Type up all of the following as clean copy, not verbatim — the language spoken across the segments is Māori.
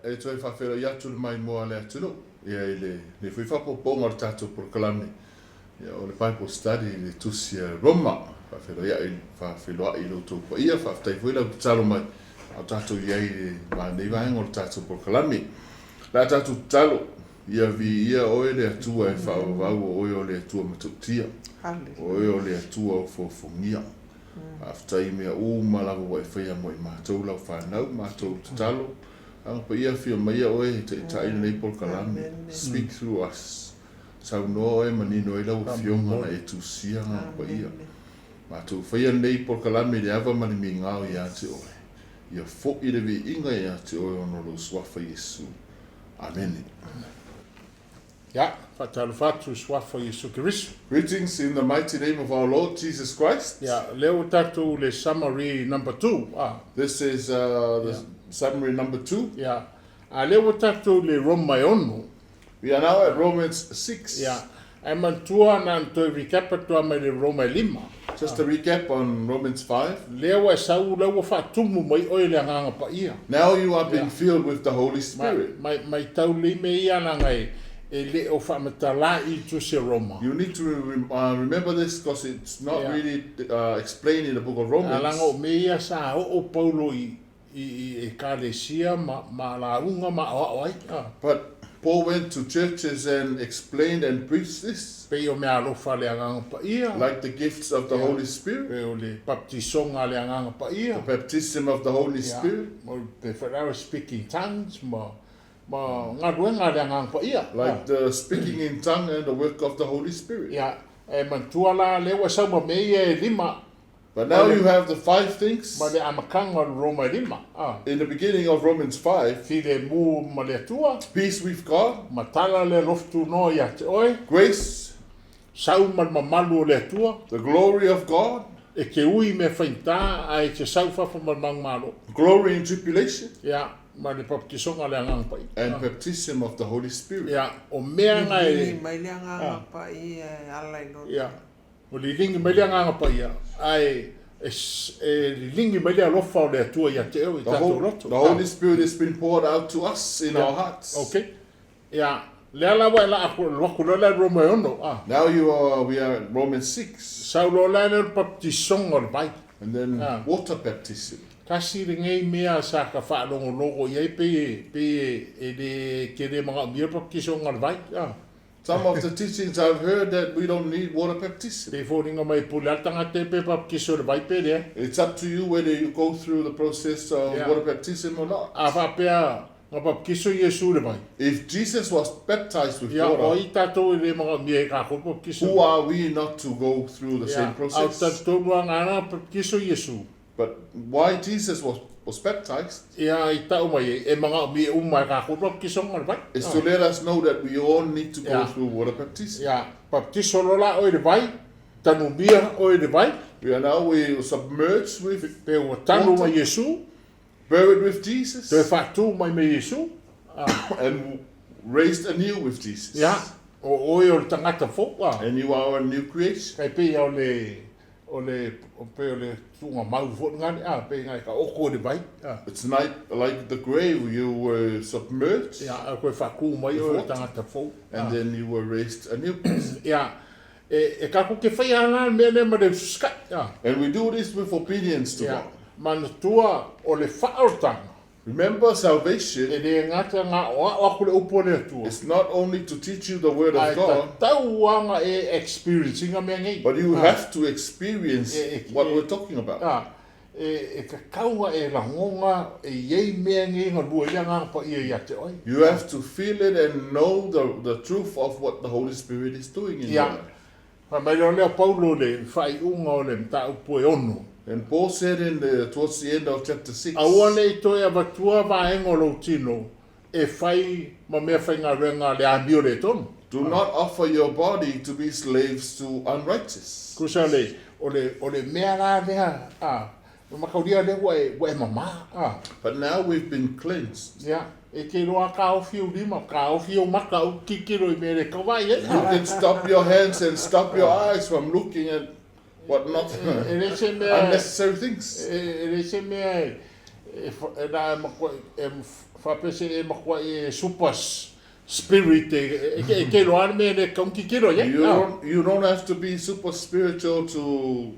e toi whawhero iatu le mai moa le atunu. Ia le whiwhapo ponga le tātou proklami. Ia o le Bible study le tusia Roma. Whawhero ia i whawheroa i loto pa ia whawhtai whela o talo mai. Au tātou iai le mānei vahenga o le tātou proklami. La tātou talo ia vi ia oe le atua e whawawau o oe o le atua matutia. Oe o le atua o fofongia. Aftai mea malawa wa whaia mo i mātou lau whanau, mātou talo. Ang pa ia whia mai oe te taina nei polkalami. Speak through us. Sau no oe manino e lau whionga na e tusia nga pa ia. Mātou whaia nei polkalami le awa mani mi ngāo i ate oe. Ia fo i le vi inga i ate oe ono lo swafa Yesu. Amen. Ja, fatalo fatu swafa Yesu Kirisu. Greetings in the mighty name of our Lord Jesus Christ. Ja, leo tatu le summary number 2. This is the summary number 2. Ja, leo tatu le Roma ono. We are now at Romans 6. Ja, mantua na to recap to me le Roma 5. Just a recap on Romans 5. Leo e sau leo fatumu mai oi le nganga pa ia. Now you are being filled with the Holy Spirit. Mai tau le me ia na ngai. You need to remember this because it's not really explained in the book of Romans. But Paul went to churches and explained and preached this. Like the gifts of the Holy Spirit. The baptism of the Holy Spirit. Speaking tongues. Like the speaking in tongue and the work of the Holy Spirit. But now you have the 5 things. In the beginning of Romans 5, peace with God, grace, the glory of God, glory in tribulation, and baptism of the Holy Spirit. The Holy Spirit has been poured out to us in our hearts. Okay. Yeah. Now we are at Romans 6. And then water baptism. Kasi ringay mea sa ka whaalongologo iai pe kere mga mia baptisong alvai. Some of the teachings I've heard that we don't need water baptism. It's up to you whether you go through the process of water baptism or not. If Jesus was baptized with water, who are we not to go through the same process? But why Jesus was baptized is to let us know that we all need to go through water baptism. We are now submerged with water, buried with Jesus, and raised anew with Jesus. And you are a new creation. It's like the grave, you were submerged and then you were raised anew. And we do this with obedience to God. Remember, salvation is not only to teach you the word of God, but you have to experience what we're talking about. You have to feel it and know the truth of what the Holy Spirit is doing in your life. And Paul said towards the end of chapter 6, do not offer your body to be slaves to unrighteous. But now we've been cleansed. You can stop your hands and stop your eyes from looking at what not unnecessary things. pese e makua e super spirit ke loa me le kaunti kiro ye. You don't have to be super spiritual to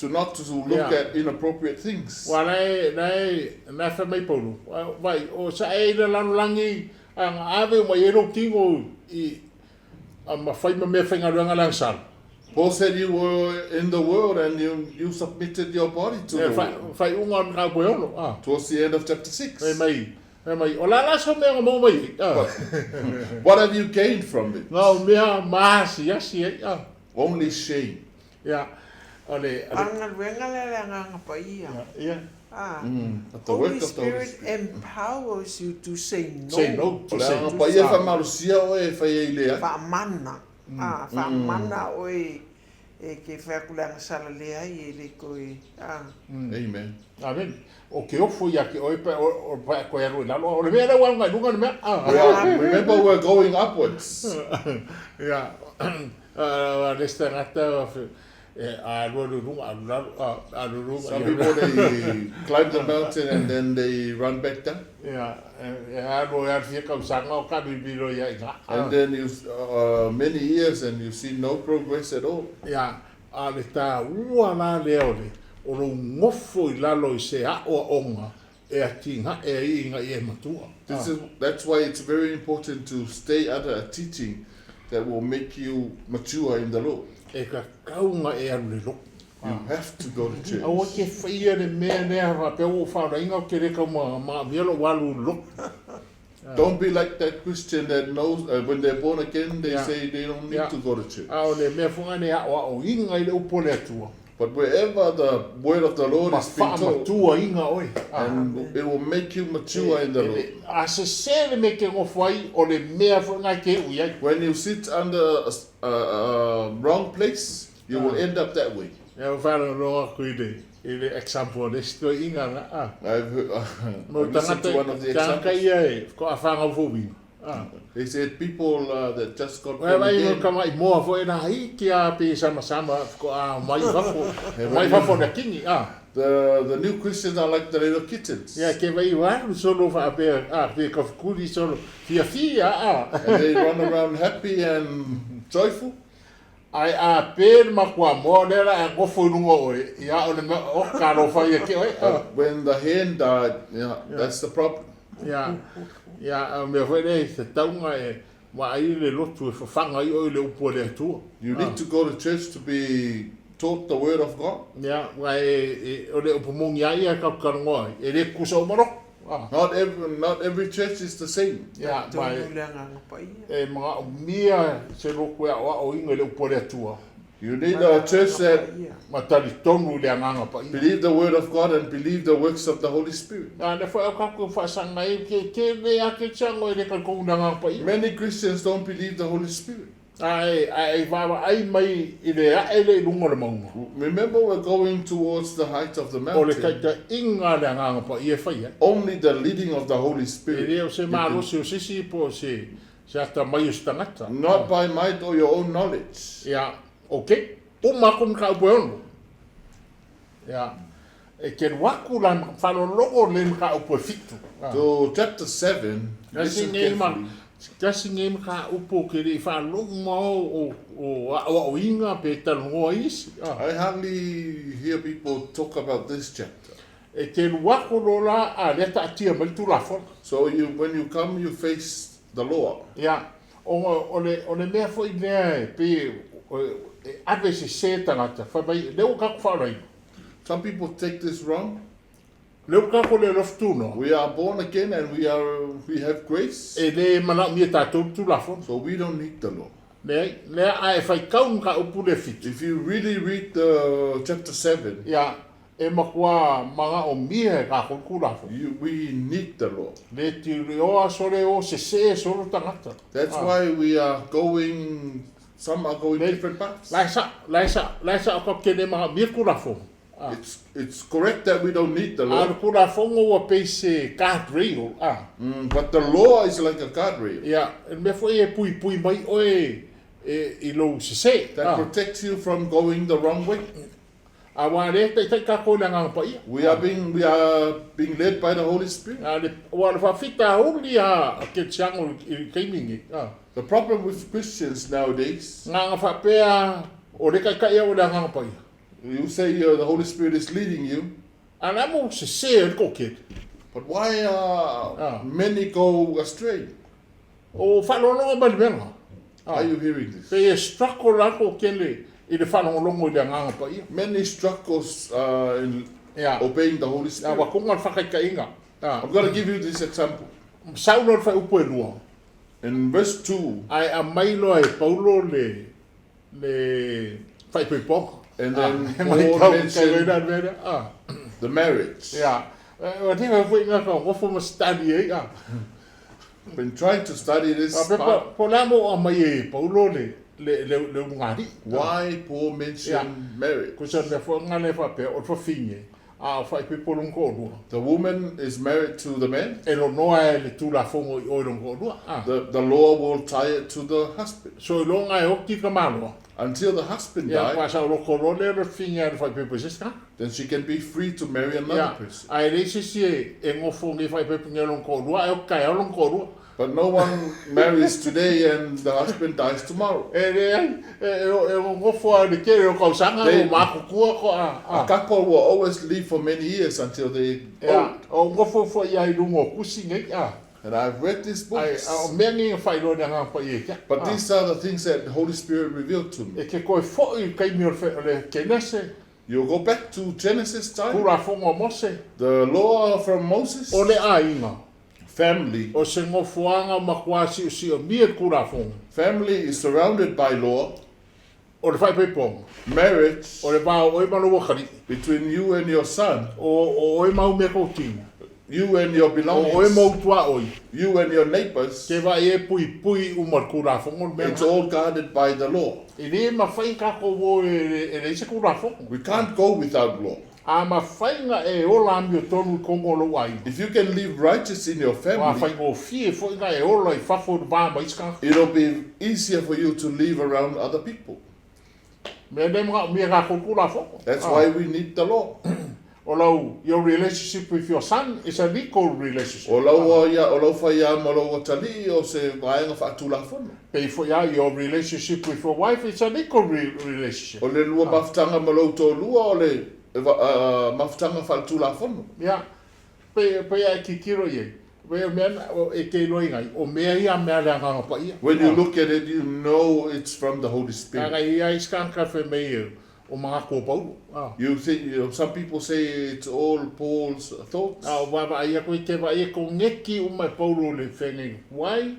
not to look at inappropriate things. Wa na fa mai polu. Vai o sa e le langi ang ave mo ero kingo I ma fai me whainga runga lang sal. Paul said you were in the world and you submitted your body to the world. Fai unga ka boelo. Towards the end of chapter 6. Mai. O la so me mo mai. What have you gained from it? No, mea maasi yasi. Only shame. Yeah. Anga wenga le anga pa ia. Yeah. But the work Holy of the Holy Spirit empowers you to say no. Say no. To say Pa ia fa marusia o e fa ia lea. Fa mana. Fa mana o e ke fa kula sala le ai le ko Amen. Amen. O ke ofo ia ke oi pa o pa ko ia ruina. O le mea wa ngai lunga me. Remember we're going upwards. Yeah. Lesta ngata Some people they climb the mountain and then they run back down. And then you many years and you see no progress at all. That's why it's very important to stay under a teaching that will make you mature in the Lord. You have to go to church. Don't be like that Christian that knows when they're born again, they say they don't need to go to church. But wherever the word of the Lord is being told, and it will make you mature in the Lord. When you sit under a wrong place, you will end up that way. I've listened to one of the examples. They said people that just got born again. The new Christians are like the little kittens. And they run around happy and joyful. When the hen died, that's the problem. You need to go to church to be taught the word of God. Not every church is the same. You need a church that believe the word of God and believe the works of the Holy Spirit. Many Christians don't believe the Holy Spirit. Remember, we're going towards the height of the mountain. Only the leading of the Holy Spirit. Not by might or your own knowledge. Okay. To chapter 7, listen carefully. I hardly hear people talk about this chapter. So when you come, you face the Lord. Some people take this wrong. We are born again and we have grace. So we don't need the law. If you really read the chapter 7, we need the law. That's why we are going. Some are going different paths. It's correct that we don't need the law. But the law is like a guardrail. That protects you from going the wrong way. Awa le te ka ko le nga pa ia. We are being led by the Holy Spirit. Ale wa fa fita uli a ke chango I kaimingi. The problem with Christians nowadays, Nga fa pea o le ka ia o le nga pa ia. you say the Holy Spirit is leading you, Ana mo se ko ke. but why many go astray? O fa lo no ba le nga. Are you hearing this? Pe struggle la ko kele I le fa lo ngo le nga pa ia. Many struggles in Ya. obeying the Holy Ya wa Spirit. ko ngal fa ka inga. I'm going to give you this example. Saulo fa upo lua. In verse 2, Ai a mailo ai Paulo le fai pe pok. and then mai Paul tau mentioned ka vera. the marriage. Ya. Wa te fa foi nga ko fo mo study ai. I've been trying to study this Pe part. po la mo a mai Paulo le ngari. Why Paul mentioned marriage. Ko sa le fo nga le fa pe o fo finye. A fai pe polong ko lua. The woman is married to the man. E lo noa le tu la fongo o long ko lua. The law will tie it to the husband. So lo nga o ki ka malo. Until the husband Ya dies, pa sa lo ko le finye le fai pe pe siska. then she can be free to marry another person. Ai le si e ngofo ngi fai pe ngelo ko lua e ka e long ko lua. But no one marries today and the husband dies tomorrow. Ngofo de ke ko sanga They- o ma ko ko A couple will always live for many years until they ya old. o ngofo fo ya i lungo kusi ngi And I've read these ai books. o mengi fai lo nga pa ye ka. But these are the things that the Holy Spirit revealed to me. E ke ko fo I kai mi fe le kenese You go back to Genesis time, kura fongo mose the law from Moses, o le ainga family. o se ngofoanga makwasi si o mi kura fongo Family is surrounded by law. o le fai pe pong Marriage o le ba o ma lo khari between you and your son, o ma me ko ting you and your o belongings, mo tua oi you and your neighbors. ke va e pui umar kura fongo me It's all guarded by the law. Ini ma fai ka ko wo e se kura fongo We can't go without law. a ma fai nga e ola mi o tonu kongo lo wai If you can live righteous in your wa fai family, go fie fo nga e ola I fa fo ba ma iska it'll be easier for you to live around other people. me dem ga mi ga ko kura fongo That's why we need the law. Although your relationship with your son is a legal relationship. O lau fai ia ma lau tali o se vaenga whaatula whono. Pay for ya, your relationship with your wife is a legal relationship. O le lua mafutanga ma lau tō lua o le mafutanga whaatula whono. Yeah. Pay ya kikiro ye. Pay men e ke loi ngai. O mea ia mea le anga pa ia. When you look at it, you know it's from the Holy Spirit. Kaka ia iskanka fe mei o mga ko Paulo. You think, some people say it's all Paul's thoughts. Wa ia ko te va ia ko ngeki o mai Paulo le fengi. Why?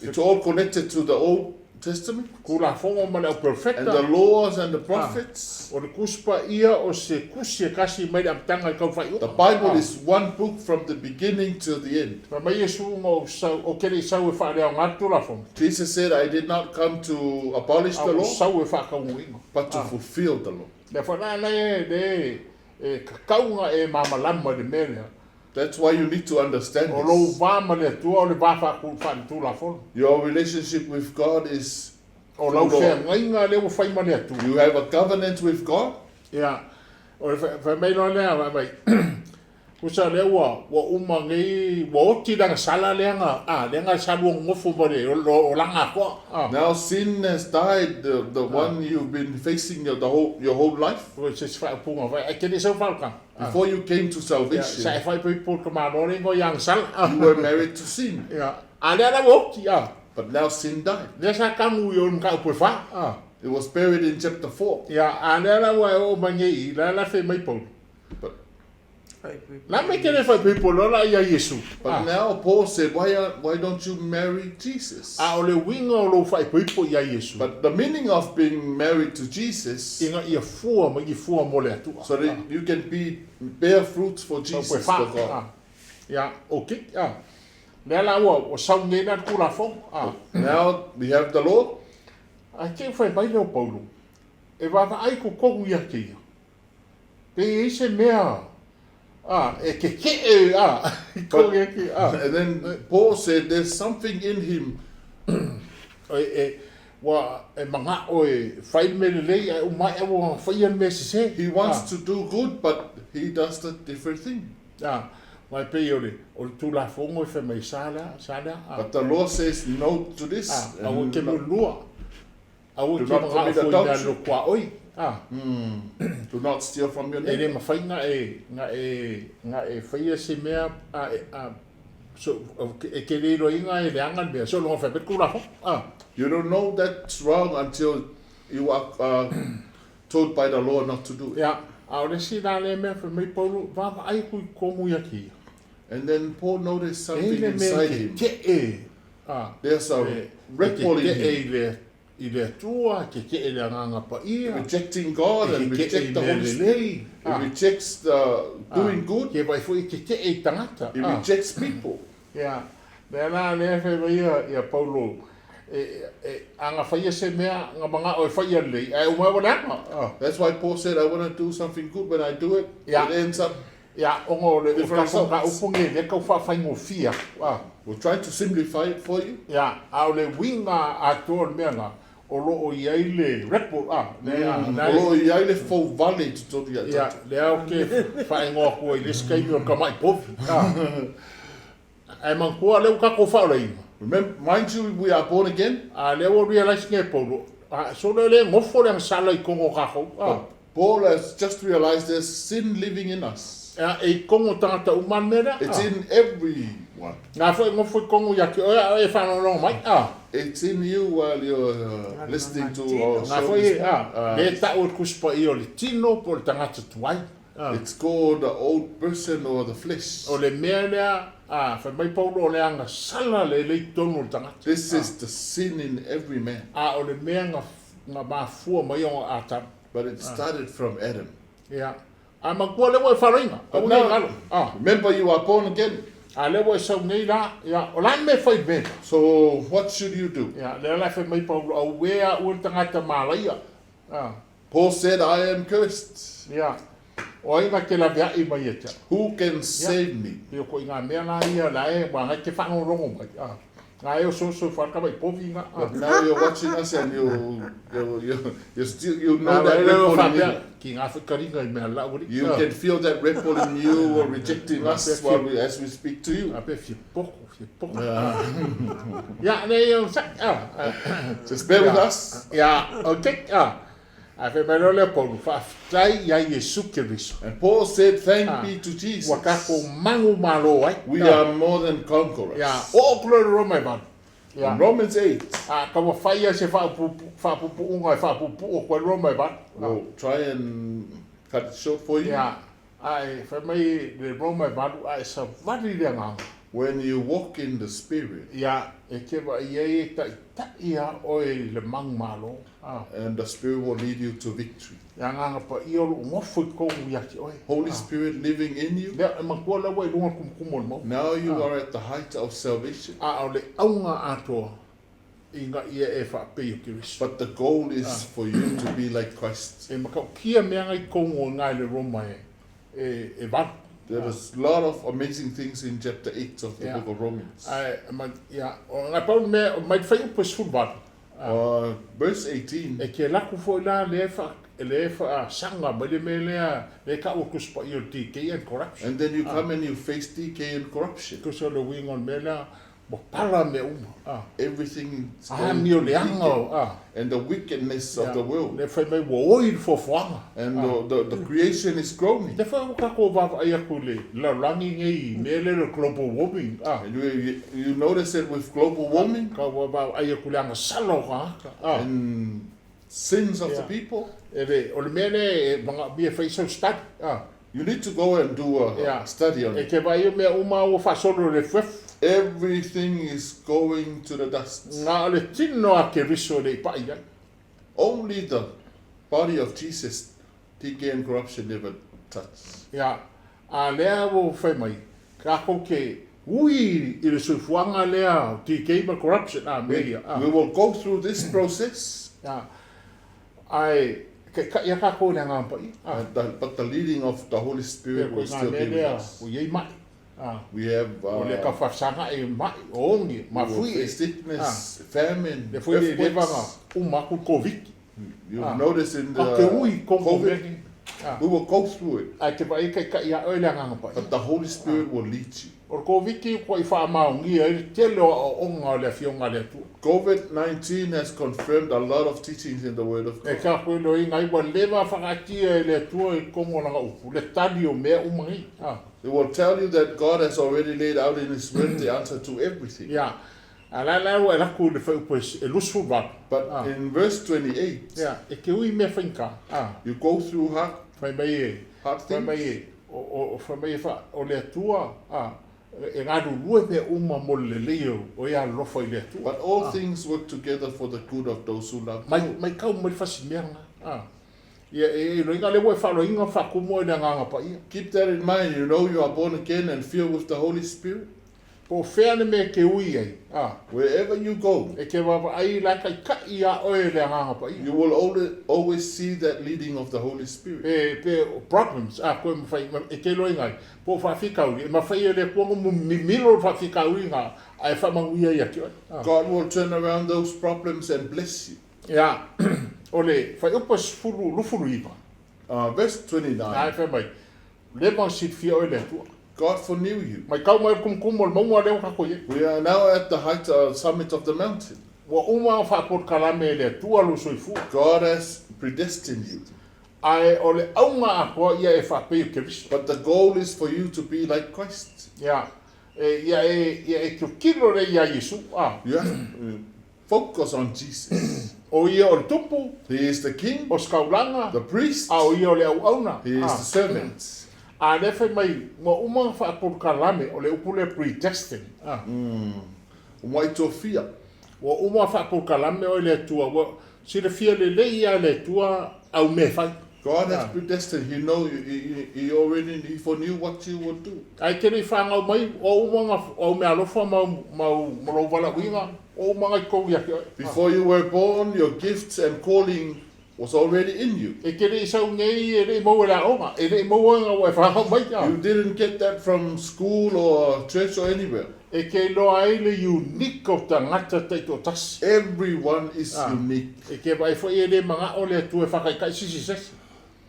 It's all connected to the Old Testament Kula fongo ma le and the perfecta. laws and the prophets. O le kuspa ia o se kusi kasi mai am tanga kau fai. The Bible is one book from the beginning to the end. Ma mai Yesu mo sau o kele sau e fa le ngatu la fon. Jesus said, I did not come to abolish the Au law, sau e fa ka uingo. but to fulfill the law. Le fa na le kaunga e mamalama le mele. That's why you need to understand O lo this. va ma le tu o le va fa ku fa tu la fon. Your relationship with God is, O lo fe ngai le o fai ma le tu. you have a covenant with God. Ya. O fa mai lo le va mai. Kusa le wa uma ngai wo ti dang sala le nga le nga salu ngofu mo le o langa ko. Now sin has died, the one you've been facing your whole life. O se fa punga vai e ke le so fa ka. Before you came to salvation, Sa fa pe por ka ma no le ngo yang sal. you were married to sin. Ya. Ale ala wo ti ya. But now sin died. Le sa kamu yo ka po fa. It was buried in chapter 4. Ya ale ala wa o mangi la fe mai po. But, La me ke le fa pe po la ya Yesu. but now Paul said, why don't you marry Jesus? A o le winga o lo fa pe po ya Yesu. But the meaning of being married to Jesus, Inga ia fua ma i fua mo le atu. so that you can bear fruits for Jesus, for God. Ya, okay. Le la o sau nge na ku la fo. Now we have the law. A ke fa mai le Paulo. E va ai ku ko ia ke. Pe se mea. E ke ko ia ke. And then Paul said there's something in him. wa e manga o e fai me le e o mai e o fai an me se He wants to do good, but he does a different thing. mai pe o le tu la fongo e fe mai sala But the law says no to this. a o ke lua a o Do ke not manga commit fo ina adultery. lo kwa oi Do not steal from your e le neighbor. mafai nga e fai se mea so e ke le ro inga e le angan me so lo fa pe ku la fo You don't know that's wrong until you are told by the law not to do it. ya a le si na le me fe mai polu va ai ku ko mu ya ki And then Paul noticed something ele me inside him. ke There's a red ball in him. I le tua ke ele nganga pa ia Rejecting God and reject the Holy Spirit. He rejects the doing good. ke vai foi ke e tangata He rejects people. ya le na le fe vai ia Paulo anga fai se mea nga manga o fai le e o mai wala That's why Paul said, I want to do something good. When I do it, Yeah. it ends up. ya o ngo le Different ka ka results. upunge le ka fa fai ngo fia We'll try to simplify it for you. ya a le winga a tol mea nga o lo o ia le repo le Although you only fall valley to do the ya le au ke fai ngo ko i le skai o ka mai pofi ai man ko le ka ko fa le Remember, mind you, we are born again. a le o realize nge Paulo so le ngofo le sala i kongo ka ko Paul has just realized there's sin living in us. e kongo tangata uman mera It's in everyone. nga foi ngofo kongo ya ke e fa no mai It's in you while you're listening to our nga foi show. le ta o kuspa i o le tino po le tangata tuai It's called the old person or the flesh. o le mea lea fa mai Paulo o le anga sala le tonu le tangata This is the sin in every man. o le mea nga mafua mai o ata But it started from Adam. ia a makua le wo faringa But o now- ngalo Remember, you are born again. a le wo sa nei la ia o la me foi ben So what should you do? ia le la fa mai Paulo o wea o le tangata malaia Paul said, I am cursed. ia o inga ke la vea i mai eta Who can save me? Pio ko inga mea la ia la e wa ngai ke whango rongo mai. Nga e o so whaka mai povi nga. But now you're watching us and you still you know that red ball in you. Ki ngā whikaringa i mea la uri. You can feel that red ball in you or rejecting us as we speak to you. A pe fi poko. Ia ne e o sa. Just bear with us. Ia o te. A fe mai le polu whaftai ia Yesu Kiriso. And Paul said, thank be to Jesus. Wa ka ko mangu malo ai. We are more than conquerors. Ia o klo ro mai ban. In Romans 8, Ka wa whaia se whapupu unga e whapupu o kwa ro mai ban. we'll try and cut it short for you. Ia, ai, fa mai le Roma balu ai sa vari le nga. When you walk in the Spirit, Ia, e ke wa ia ta ia o e le mang malo. and the Spirit will lead you to victory. Ia nga pa ia lo ngofo ko ia ki oi. Holy Spirit living in you. Le ma ko la wai lunga kum mo. Now you are at the height of salvation. O le aunga ato inga ia e fa pe ki ris. But the goal is for you to be like Christ. E ma ka kia me ngai ko ngai le Roma e va. There was a lot of amazing things in chapter 8 of the book of Romans. Ai, ma ia, o ngai pa me mai fai po sfutbal. Verse 18, E ke laku fo la le fa sanga ma le mele le ka o kuspa i o DK and corruption. and then you come and you face decay and corruption. Ko so le wing on mele mo pala me uma. Everything is Mi o le decay. anga. And the wickedness of the world. Le fa me wo oi fo fanga. And the creation is groaning. Le fa ka ko va ai ku le la langi ngai mele le global warming. And you notice it with global warming Ka va ai ku le anga salo ka. and sins of the people. Ele o le mele manga bi fa so start. You need to go and do a study on E it. ke vai me uma o fa solo le fef. Everything is going to the dust. Nga le tino a ke riso le pa ia. Only the body of Jesus, decay and corruption never touch. Ya, a lea wo fai mai, ka ko ke ui i le sufuanga lea ti game corruption a meia. We will go through this process, Ya, ai, ka ia ka ko le ngampa i. but the leading of the Holy Spirit Ko will ngā still be me with lea, us. o iei mai. We have O le ka whasanga e mai o ongi, ma fui e. sickness, famine, Le fui le levanga earthquakes. maku COVID. You've noticed in the Ke ui kongo COVID, meki. we will go through it, Ai te pai ka ia o le nganga pai. but the Holy Spirit will lead you. O COVID ki ko i wha maungi e te leo o onga le fionga le tu. COVID-19 has confirmed a lot of teachings in the Word of E God. ka koe lo inga iwa lewa whakatia e le tua i kongo langa upu. Le tali o mea umangi. It will tell you that God has already laid out in His Word the answer to everything. Ia. A la la e laku le whaupo e lusu wak. But in verse 28, Ia. E ke ui mea whainka. you go through hard Whai mai e. Whai mai things. e. Whai mai e wha. O le tua. E ngāru lue mea uma mo le leo. O ia lofa i le tua. But all things work together for the good of those who love Mai God. mai kau mai whasi mea nga. Ia e loinga le wai whaloinga whakumo i le nganga pa ia. Keep that in mind. You know you are born again and filled with the Holy Spirit. Po whēne me ke ui ai. Wherever you go, E ke wawa ai lai kai ka ia oe le nganga pa ia. you will always see that leading of the Holy Spirit. Pe problems. Koe mawhai. E ke loinga ai. Po whawhikau i. Ma whai e le kuanga mu mimiro whawhikau i ngā. Ai whamangui ai ati oi. God will turn around those problems and bless you. Ia. O le whai upas furu lufuru iwa. Verse Ai 29, whai mai. Le mang sit fia oe le tua. God foreknew you. Mai kau mai kum o le maunga leo kako ia. We are now at the height summit of the mountain. Wa uma whapot kalame le tua lo soifu. God has predestined you. Ai o le aunga a koa ia e whapeo ke riso. But the goal is for you to be like Christ. Ia. Ia e kilo re ia Yesu. You have to focus on Jesus. O ia o le tupu. He is the king, O skaulanga. the priest, O ia o le au auna. he is the servant. A le whai mai. Wa uma whapot kalame o le upule predestined. Wai tofia. Wa uma whapot kalame o le tua. Wa sira fia le ia le tua au me whai. God has predestined. He know he already he foreknew what you would do. Ai kere whangau mai. O uma o me alofa mau wala winga. O mga kou ia ki. Before you were born, your gifts and calling was already in you. E kere isau ngei e rei mau la onga. E rei mau anga o e whangau mai ia. You didn't get that from school or church or anywhere. E ke loa ai le unique o ta ngata teito tasi. Everyone is unique. E ke vai foi e le mga o le tu e whakaikai sisi sesi.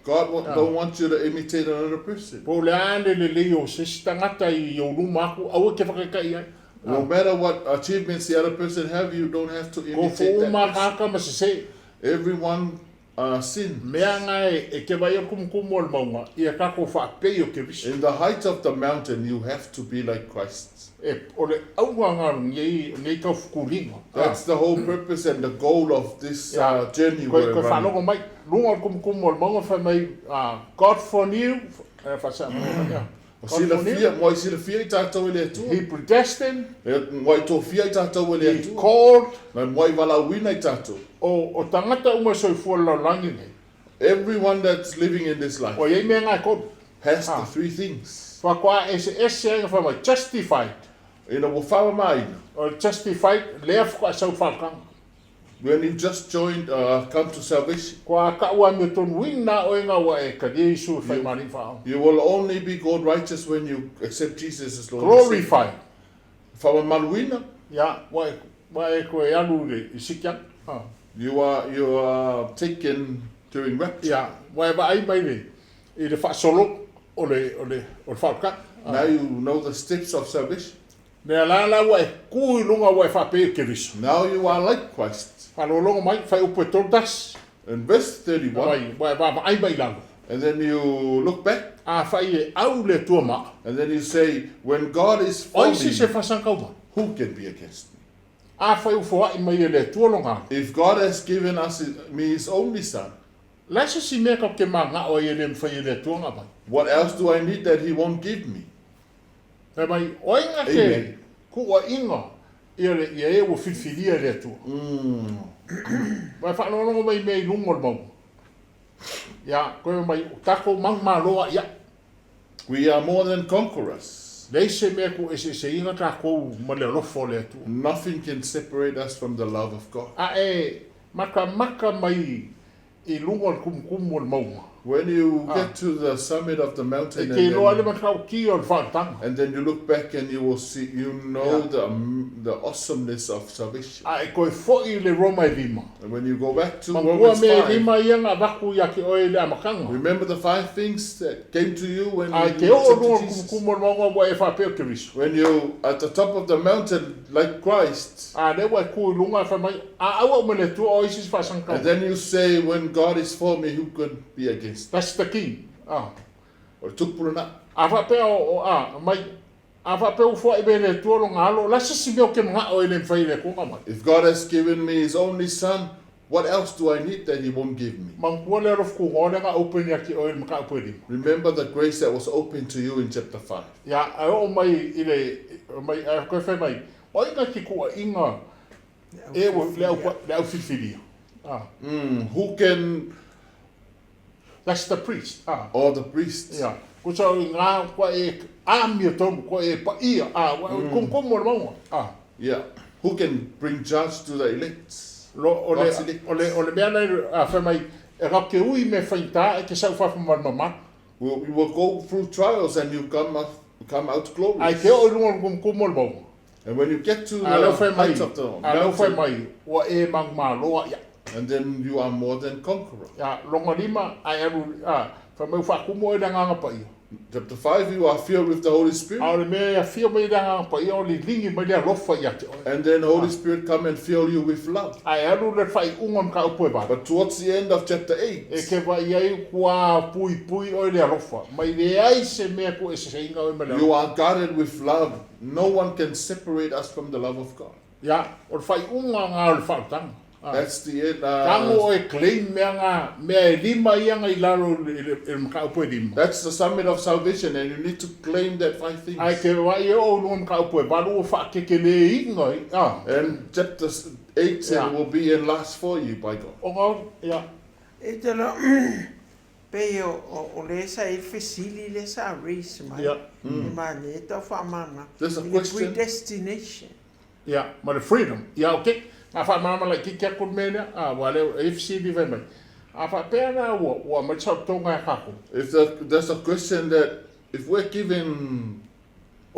God don't want you to imitate another person. Po le ane le leo sesi ta ngata i o luma aku au e ke whakaikai ai. No matter what achievements the other person have, you don't have to Ko imitate fo that uma person. kaka ma se se. Everyone sin. Mea ngai e ke vai o kumkumu o le maunga. Ia kako whapei o ke risi. In the height of the mountain, you have to be like Christ. E o le aunga ngaru ngei kau fukuringa. That's the whole purpose and the goal of this journey Koe we're running. whanongo mai. Lunga o kumkumu o le maunga whai mai. God foreknew. Whasa. Sila fia, moi sila fia I tātou ele atua. He predestined. Moi tō fia I tātou ele He atua. called. Mai moi walauina I tātou. O tangata uma soifua laulangi nei. Everyone that's living in this life O iei mea ngai kodu. has the three things. Whakoa ese anga whama justified. Ina wo whawa maina. O justified lea whaka sau whakanga. When you just joined, come to salvation, Kua ka ua me tonu ina o inga wa e ka Yesu whai mani whao. you will only be called righteous when you accept Jesus as Lord and Savior. Glorified. Whawa maluina, Ya, wa e koe anu le I sikian. you are taken during rapture. Ya, wa e wa ai mai le. I le whaasolo o le whakaka. Now you know the steps of salvation. Nea la wa e kui lunga wa e whapea ke riso. Now you are like Christ. Whalolonga mai, whai upo e toltas. In verse 31, Wa e wa ai mai lalo. and then you look back, Whai e au le tua maa. and then you say, when God is for Oi si se me, whasankauma. who can be against me? Whai ufo ai mai e le tuolonga. If God has given me His only Son, Lasa si mea kau ke manga o e le mwhai e le tuonga mai. what else do I need that He won't give me? Hei mai, oinga ke Amen. kua inga i e o whiwhiria le tua. Mai whanonongo mai mei lungo le mau. Ia, koe mai tako mang loa ia. We are more than conquerors. Leise mea ku e se inga tako ma le lofo le tua. Nothing can separate us from the love of God. A e maka mai i lungo le kumkumu le maunga. When you get to the summit of the E mountain ke loa le matau ki o le whaatanga. and then you look back and you will see, the awesomeness of salvation. A e koe fo'i le Roma e lima. And when you go back to Mangua Romans me 5, lima ia ngā waku ia ke oe le amakanga. remember the 5 things that came to you when A you ke o accepted runga Jesus? kumo maunga wa e whapeo te risu. When you at the top of the mountain like Christ, A le wa ku lunga fa mai a awa me le tu o isis fa and sanka. then you say, when God is for me, who could be against me? That's the king. Or tupuruna. A whapeo o mai a whapeo fo e be le tu o ngalo la sisi me o ke mga o e le mwhai le kunga mai. If God has given me his only son, what else do I need that he won't give me? Mangua le rof ku ngole nga open ya ki o e mka upo e lima. Remember the grace that was open to you in chapter 5. Ya a o mai i mai a koe whai mai. O inga ki kua inga e o le au whiwhiria. Who can, That's the priest. or the priest? Yeah. Ko sa ngā kua e amia tomu, kua e pa ia. Kum mo maunga. Yeah. Who can bring judge to the elect? God's elect. O le mea nei whai mai e rau ke ui me whaita e ke sau whafu mama. We will go through trials and you come out glorious. Ai ke o runga kum mo maunga. And when you get to the A lau whai mai, height of the a lau whai mountain, mai, wa e mang loa ia. and then you are more than conqueror. Ya, longa lima, ai aru, whai mai whakumo e da nganga pa ia. Chapter 5, you are filled with the Holy Spirit. A le mea whia mai da nganga pa ia, o li lingi mai lea rofa ia te oe. And then Holy Spirit come and fill you with love. Ai aru le whai ungon ka upo e ba. But towards the end of chapter 8, E ke wa iai kua pui o lea rofa. Mai le ai se mea ko e se inga o me lea. you are guarded with love. No one can separate us from the love of God. Ya, o le whai unga ngā o le whautanga. That's the end. Tango o e claim mea ngā, mea e lima ia ngā i laro e mka upo e lima. That's the summit of salvation, and you need to claim that 5 things. Ai ke wa ia o lunga mka upo e baru o whaakeke le inga i. And chapter 8 will be enlarged for you by God. O ngau, ya. E te lo, pe o le sa e whesili le sa race mai. Ya. E mane e tau whamanga. There's a I le question. predestination. Ya, ma le freedom. Ya, okay. Ngā whamama lai ki kia kun mea, wa le FC di vai mai. A whapea nā ua mai tau tonga e kako. There's a question that if we're given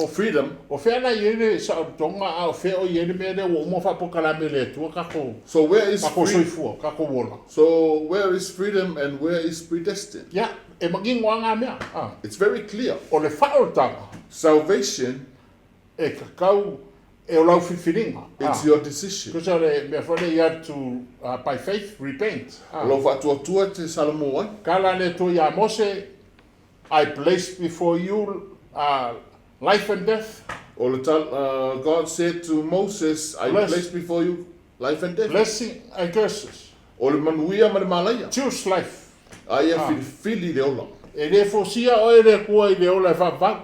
freedom, O whea na iene sa o tonga a o whea o iene mea ne ua umo whapokalame le tua kako. so where is Kako freedom? soifua, kako wola. So where is freedom and where is predestined? Ya, e magingoa ngā mea. It's very clear. O le whaotanga, Salvation, e kakau e o lau whiwhiringa. it's your decision. Kusa le mea whare ia to, by faith, repent. Lo whatuatua te Salomo 1. Kala le to ia Mose, I place before you life and death, God said to Moses, I Bless. place before you life and death. blessing and curses. O le manuia ma le malaya. Choose life. Aia fili le ola. E le fosia o e le kua i le ola e whapau.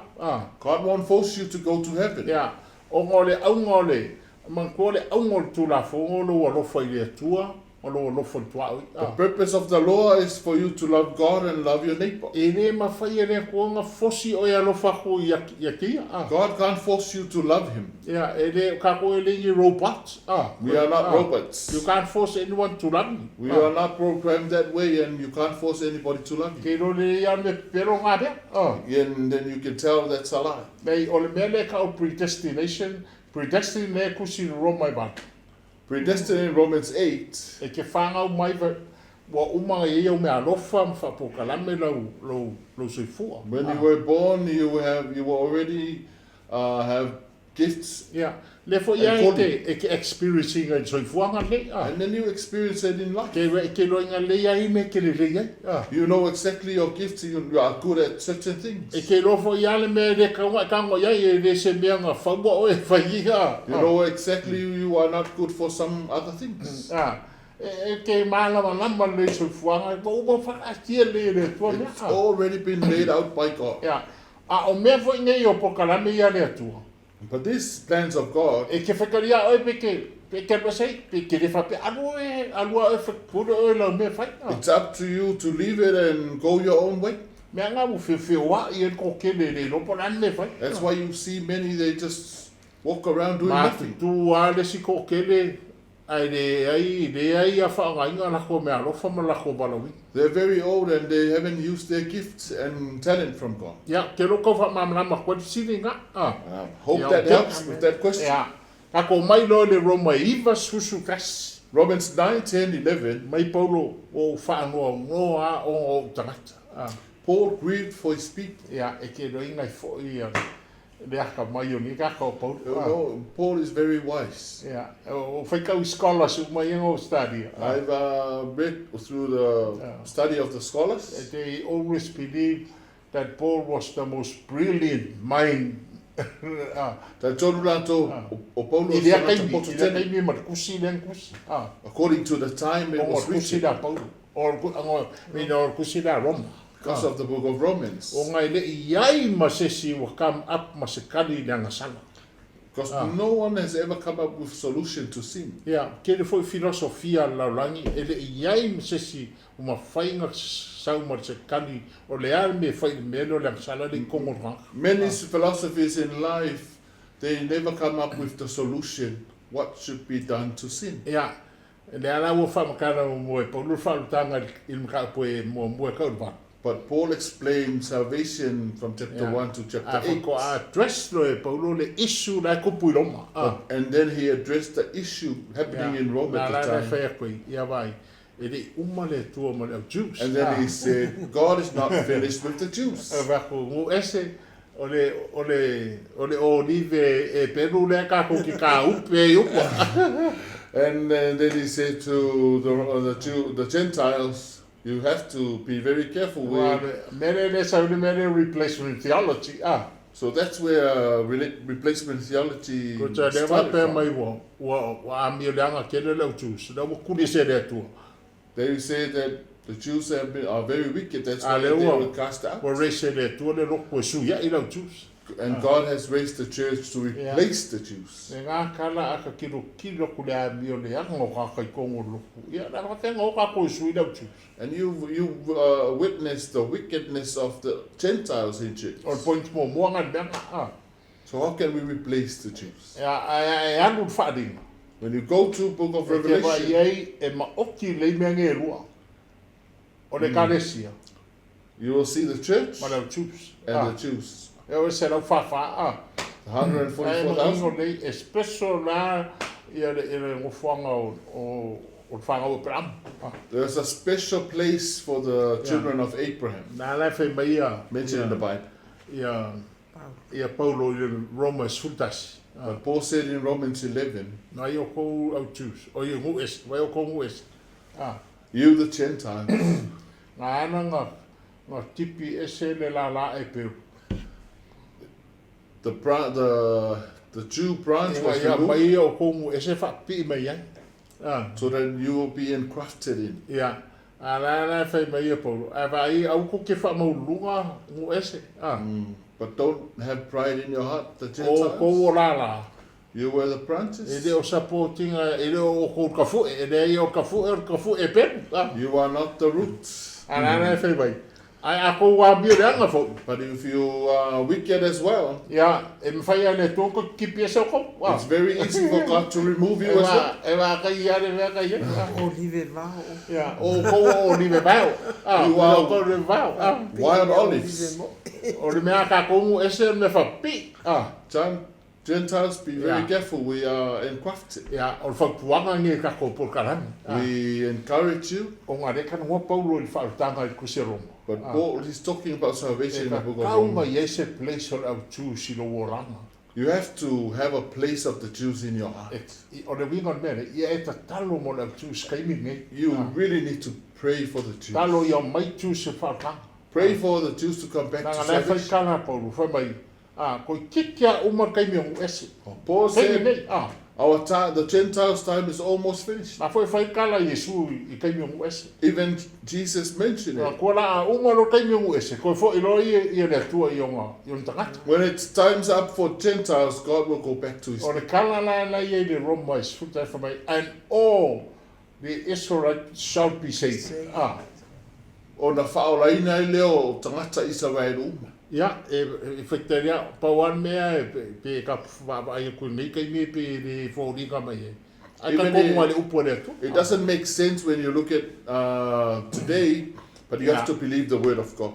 God won't force you to go to heaven. Ia, o ngole au ngole, man kua le au ngole tu la fongo lo wa lofa i le tua, o lo wa lofa i tua ui. The purpose of the law is for you to love God and love your neighbor. E le mawhai e le kua nga fosi o e alofa ko i a kia. God can't force you to love him. Ia, e le kako e le i robots. We are not robots. You can't force anyone to love me. We are not programmed that way, and you can't force anybody to love you. Ke lo le ia me pero ngā mea. And then you can tell that's a lie. Nei, o le mea le ka o predestination, predestination le kusi Roma i bata. Predestined in Romans 8, E ke whangau mai wa umanga i au mea alofa ma whapokalame lau soifua. when you were born, you were already have gifts, Yeah. Le fo ia e ke experiencing ai soifuanga le. and then you experience it in life. Ke loinga le ai me ke le ai. You know exactly your gifts. You are good at certain things. E ke lo fo ia le me le kango ia e le se mea nga whaua o e whaia. You know exactly you are not good for some other things. E ke malama le soifuanga, wa uma whakatia le tua mea. It's already been laid out by God. Yeah. O mea fo inga i o pokalame ia le atua. But these plans of God, E ke whakaria oi pe masai, pe ke le whape alua e whakura oi lau mea whai. it's up to you to leave it and go your own way. Mea ngā mu whiwhiwa i e koke le lopo nan me whai. That's why you see many, they just walk around doing Ma nothing. tu a le si koke le They're very old and they haven't used their gifts and talent from God. Hope that helps with that question. Romans 9, 10, 11. Paul grieved for his people. Paul is very wise. I've read through the study of the scholars. They always believe that Paul was the most brilliant mind. According to the time it was written. Because of the book of Romans. Because no one has ever come up with solution to sin. Many philosophies in life, they never come up with the solution. What should be done to sin? But Paul explained salvation from chapter 1 to chapter 8. And then he addressed the issue happening in Rome at the time. And then he said, God is not finished with the Jews. And then he said to the Gentiles, you have to be very careful with. Replacement theology. So that's where replacement theology started from. They say that the Jews are very wicked. That's why they were cast out. And God has raised the church to replace the Jews. And you witnessed the wickedness of the Gentiles in church. So how can we replace the Jews? When you go to book of Revelation, you will see the church and the Jews. 144,000. There's a special place for the children of Abraham mentioned in the Bible. But Paul said in Romans 11, you the Gentiles, the Jew branch was removed so that you will be engrafted in. But don't have pride in your heart, the Gentiles. You were the branches. You are not the roots. But if you are wicked as well, it's very easy for God to remove you as well. You are wild olives. Gentiles, be very careful. We are engrafted. We encourage you. But Paul is talking about salvation in the book of Romans. You have to have a place of the Jews in your heart. You really need to pray for the Jews. Pray for the Jews to come back to salvation. Paul said, the Gentiles' time is almost finished. Even Jesus mentioned it. When it's time's up for Gentiles, God will go back to his people. And all the Israelites shall be saved. Yeah, if it pawan mea pe ka fa ai ku nei kai me pe le fo ri ka mai. It doesn't make sense when you look at today, but you have to believe the word of God.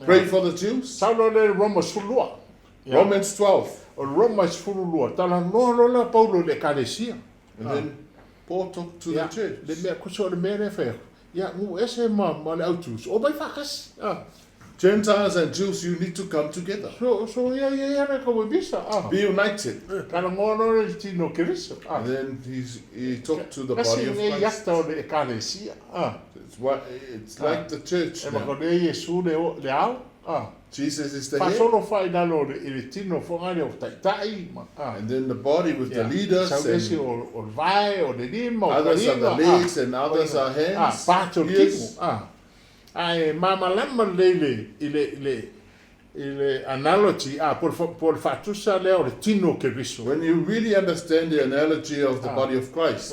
Pray for the Jews. Romans 12. And then Paul talked to the church. Gentiles and Jews, you need to come together. Be united. And then he talked to the body of Christ. It's like the church now. Jesus is the head. And then the body with the leaders. And others are the legs and others are hands. Yes. Analogy when you really understand the analogy of the body of Christ,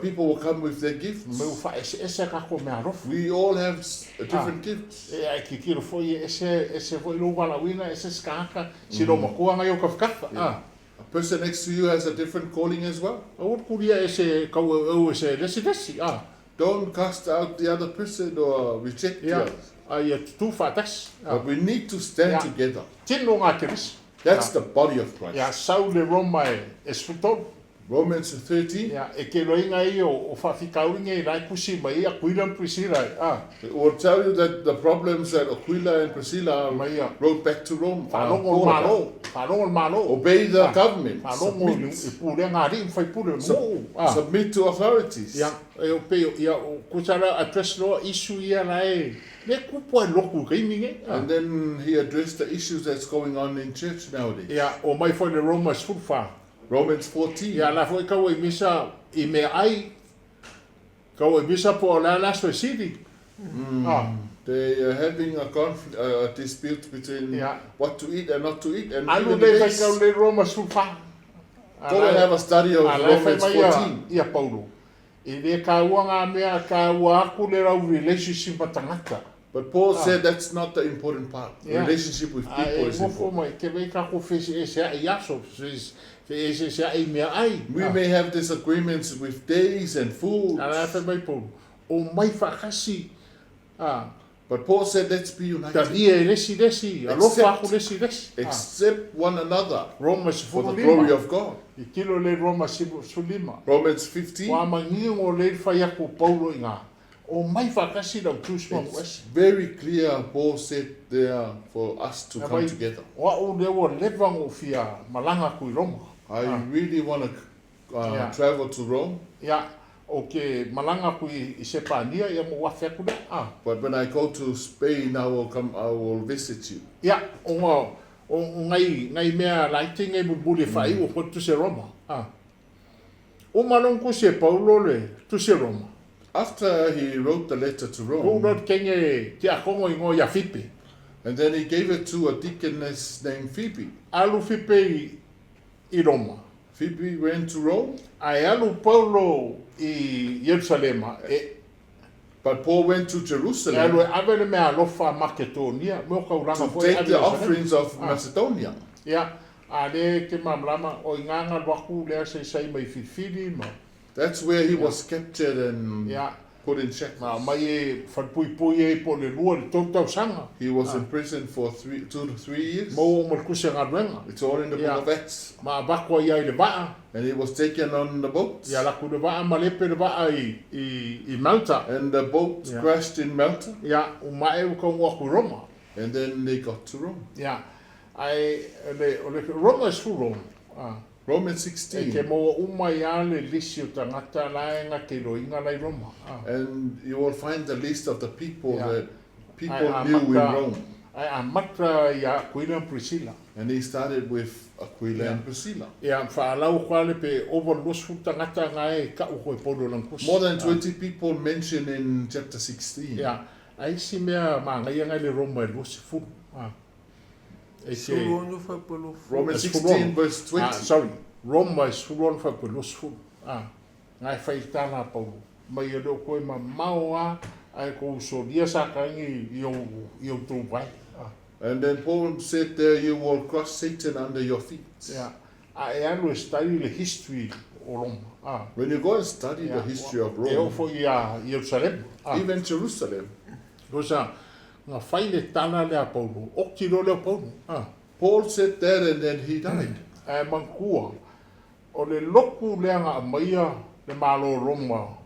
people will come with their gifts. We all have different gifts. A person next to you has a different calling as well. Don't cast out the other person or reject the others. But we need to stand together. That's the body of Christ. Romans 13. It will tell you that the problems that Aquila and Priscilla wrote back to Rome. Obey the government. Submit to authorities. And then he addressed the issues that's going on in church nowadays. Romans 14. They are having a conflict, a dispute between what to eat and not to eat. And even go and have a study of Romans 14. But Paul said that's not the important part. Relationship with people is important. We may have disagreements with days and food. But Paul said, let's be united. Accept one another for the glory of God. Romans 15. It's very clear, Paul said there, for us to come together. I really want to travel to Rome. But when I go to Spain, I will visit you. After he wrote the letter to Rome, and then he gave it to a deaconess named Phoebe. Phoebe went to Rome. But Paul went to Jerusalem to take the offerings of Macedonia. That's where he was captured and put in shackles. He was in prison for 2 to 3 years. It's all in the book of Acts. And he was taken on the boat. And the boat crashed in Malta. And then they got to Rome. Romans 16. And you will find the list of the people that people knew in Rome. And he started with Aquila and Priscilla. More than 20 people mentioned in chapter 16. Romans 16 verse 20. Romans And then Paul said there, you will crush Satan under your feet. Yeah. E anu study the history o Roma. When you go and study the history of E o Rome, fo ia Jerusalem. even Jerusalem, Kosa nga fai le tana le a Paulo. O tiro le Paulo. Paul said that and then he died. E mankua. O le loku leanga maia le malo Roma.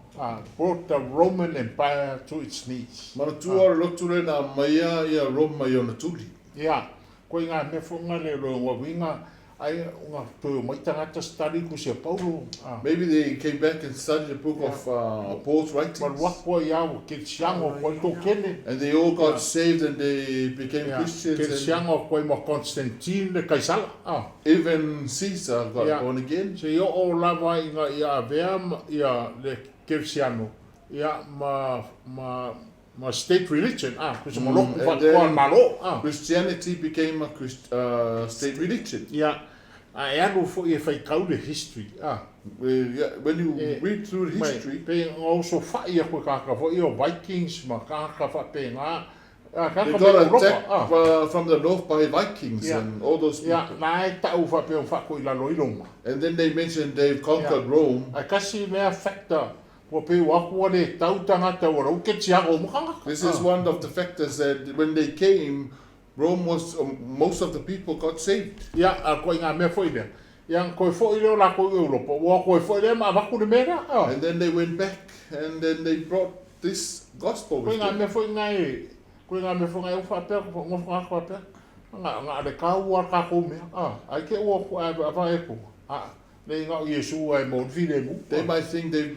Brought the Roman Empire to its knees. Manatua loture na maya ia Roma ia natuli. Yeah. Ko nga me fonga le lo winga ai nga to mai tangata study ku se Paulo. Maybe they came back and studied the book of Paul's writings. But what ko ia ke siango ko to kene. And they all got saved and they became Christians. Ke siango ko mo Constantine le kaisala. Even Caesar got born again. Se yo o lava inga ia veam ia le Cristiano, my state religion, Christianity became a state religion. Yeah, I am for if I count the history. When you read through history, they also fire for your Vikings, Makaka, they got attacked from the north by Vikings and all those people. And then they mentioned they've conquered Rome. This is one of the factors that when they came, Rome was most of the people got saved. And then they went back and then they brought this gospel with them. Ko nga me fonga ufa pe ko ngofa ko pe nga de ka wa ka ko me ai ke wo ko ava e ko le nga Yesu ai mo vile mu. They might think they've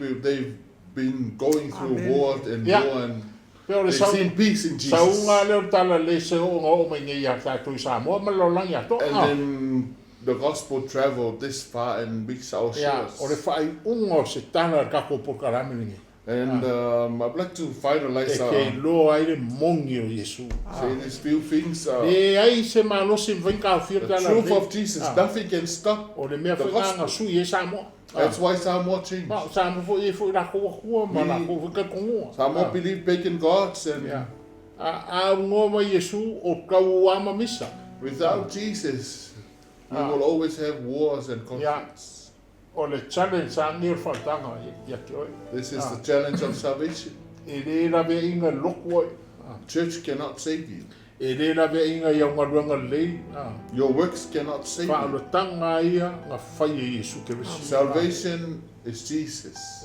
been going through war and war and they've seen peace in Jesus. Sa le tala le se o ngo me ngi ya ta tu Samoa ma lo lang ya to. And then the gospel traveled this far and reached our shores. O le fai ungo se tana ka ko por karami. And I'd like to finalize say these few things. The truth of Jesus, nothing can stop the gospel. That's why Samoa changed. Samoa believe pagan gods and without Jesus, we will always have wars and conflicts. This is the challenge of salvation. Church cannot save you. Your works cannot save you. Salvation is Jesus.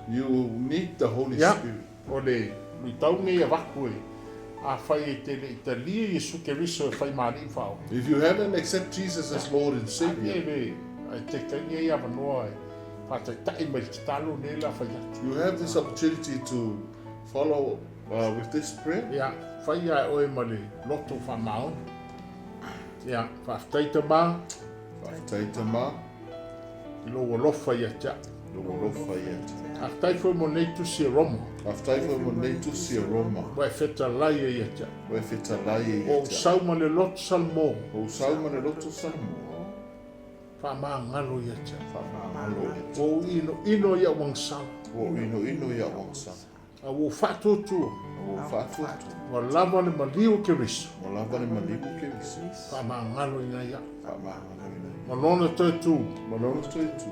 You need the Holy Spirit. If you haven't accepted Jesus as Lord and Savior, you have this opportunity to follow with this prayer. Aftai foi monetu si Roma. Aftai foi monetu si Roma. Vai feta laia ia. Vai feta laia ia. O sauma le lot salmo. O sauma le lot salmo. Fa ma ngalo ia. Fa ma ngalo ia. O ino ia wangsal. O ino ia wangsal. A wo fatu tu. O fatu tu. O lava le maliu ke riso. O lava le maliu ke riso. Fa ma ngalo ia. Fa ma ngalo ia. Malona toi tu. Malona toi tu.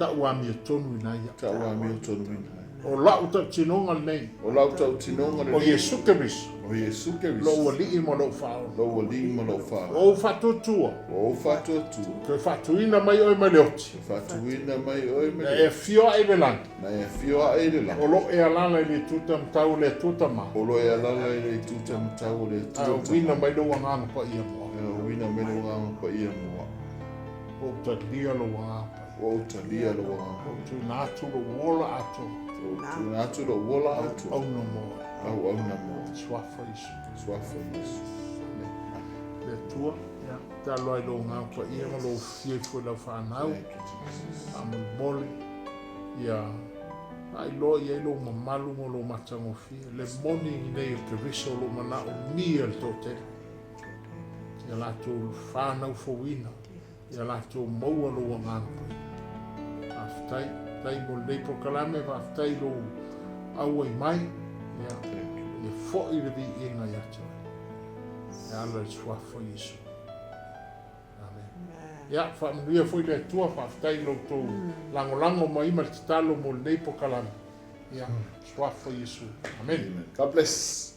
Ta ua mi tonu ina ia. Ta ua mi tonu ina. O lau ta tinonga nei. O lau ta tinonga nei. O Yesu Kristo. O Yesu Kristo. Lo wali mo lo fao. Lo wali mo lo fao. O fatu tu. O fatu tu. Ke fatu ina mai o maleoti. Fatu ina mai o maleoti. E fio ai le lang. Na e fio ai le lang. O lo e alala le tutam tau le tutama. O lo e alala le tutam tau le tutama. O wina mai lo wanganga pa ia mo. O wina mai lo wanganga pa ia mo. O ta dia lo wanganga. O talia lo wanga. O tu natu lo wola ato. O tu natu lo wola ato. Au no mo. Au no mo. Swafa isu. Swafa isu. Le tua. Ta loai lo ngā pa ia lo fie fo la whanau. Am mole. Ia. Ai lo ia lo mamalu mo lo matango fie. Le moni nei ke riso lo mana o mia to te. Ia la tu whanau fo wina. Ia la tu maua lo ngā pa. Tai mo le proklame va tai lo au mai ya Ia fo'i le vi inga ia tu. E ala le suafo Iesu. Amen. Ia, whaamanuia foi le tua whaafitai lo tō lango mo ima le talo mo le neipo kalami. Ia, suafo Iesu. Amen. God bless.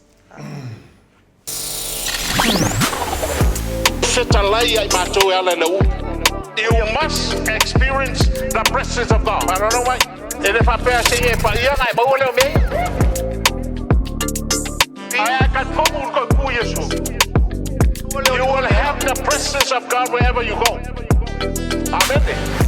You must experience the presence of God. I don't know why. And if I pay a say, but you ain't going to me. I can come with you. You will have the presence of God wherever you go. Amen.